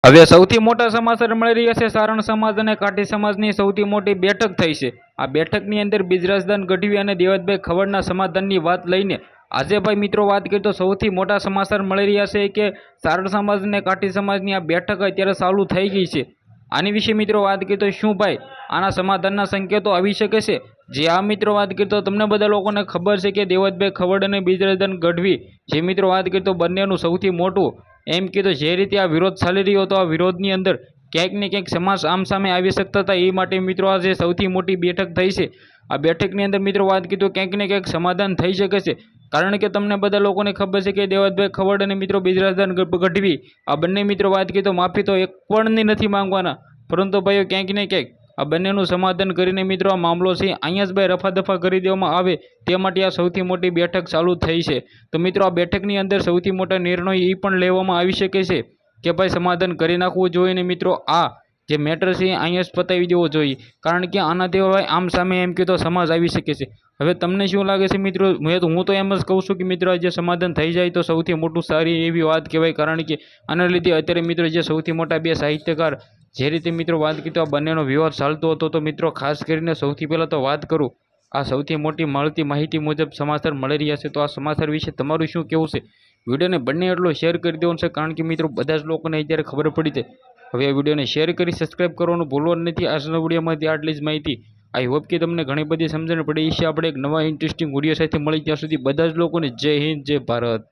હવે સૌથી મોટા સમાચાર મળી રહ્યા છે સારણ સમાજ અને કાઠી સમાજની સૌથી મોટી બેઠક થઈ છે। આ બેઠકની અંદર બિજરાજદાન ગઢવી અને દેવતભાઈ ખવડના સમાધાનની વાત લઈને આજે ભાઈ મિત્રો વાત કરીએ તો સૌથી મોટા સમાચાર મળી રહ્યા છે કે સારણ સમાજ અને કાઠી સમાજની આ બેઠક અત્યારે ચાલુ થઈ ગઈ છે। આની વિશે મિત્રો વાત કરીએ તો શું ભાઈ આના સમાધાનના સંકેતો આવી શકે છે? જે આ મિત્રો વાત કરીએ તો તમને બધા લોકોને ખબર છે કે દેવતભાઈ ખવડ અને બિજરાજદાન ગઢવી જે મિત્રો વાત કરીએ તો બંનેનું સૌથી મોટું એમ કીધું જે રીતે આ વિરોધ ચાલી રહ્યો હતો, આ વિરોધની અંદર ક્યાંક ને ક્યાંક સમાજ આમ સામે આવી શકતા હતા। એ માટે મિત્રો આજે સૌથી મોટી બેઠક થઈ છે। આ બેઠકની અંદર મિત્રો વાત કીધું ક્યાંક ને ક્યાંક સમાધાન થઈ શકે છે, કારણ કે તમને બધા લોકોને ખબર છે કે દેવતભાઈ ખવડ અને મિત્રો બિજરાજદાન ગઢવી આ બંને મિત્રો વાત કીધું માફી તો એક પણની નથી માંગવાના, પરંતુ ભાઈઓ ક્યાંક ને ક્યાંક આ બંનેનું સમાધાન કરીને મિત્રો આ મામલો છે અહીંયા જ ભાઈ રફા દફા કરી દેવામાં આવે તે માટે આ સૌથી મોટી બેઠક ચાલુ થઈ છે। તો મિત્રો આ બેઠકની અંદર સૌથી મોટા નિર્ણય એ પણ લેવામાં આવી શકે છે કે ભાઈ સમાધાન કરી નાખવું જોઈએ ને મિત્રો આ જે મેટર છે અહીંયા જ પતાવી દેવો જોઈએ, કારણ કે આનાથી ભાઈ આમ સામે એમ કે તો સમાજ આવી શકે છે। હવે તમને શું લાગે છે મિત્રો? હું તો એમ જ કહું છું કે મિત્રો જે સમાધાન થઈ જાય તો સૌથી મોટું સારી એવી વાત કહેવાય, કારણ કે આના લીધે અત્યારે મિત્રો જે સૌથી મોટા બે સાહિત્યકાર જે રીતે મિત્રો વાત કરી તો આ બંનેનો વિવાદ ચાલતો હતો, તો મિત્રો ખાસ કરીને સૌથી પહેલાં તો વાત કરું આ સૌથી મોટી મળતી માહિતી મુજબ સમાચાર મળી રહ્યા છે। તો આ સમાચાર વિશે તમારું શું કહેવું છે? વિડીયોને બંને એટલો શેર કરી દેવાનું છે, કારણ કે મિત્રો બધા જ લોકોને અત્યારે ખબર પડી છે। હવે આ વિડીયોને શેર કરી સબસ્ક્રાઈબ કરવાનું ભૂલવાનું નથી। આજના વિડીયોમાંથી આટલી જ માહિતી। આઈ હોપ કે તમને ઘણી બધી સમજણ પડી છે। આપણે એક નવા ઇન્ટરેસ્ટિંગ વિડીયો સાથે મળી, ત્યાં સુધી બધા જ લોકોને જય હિન્દ, જય ભારત।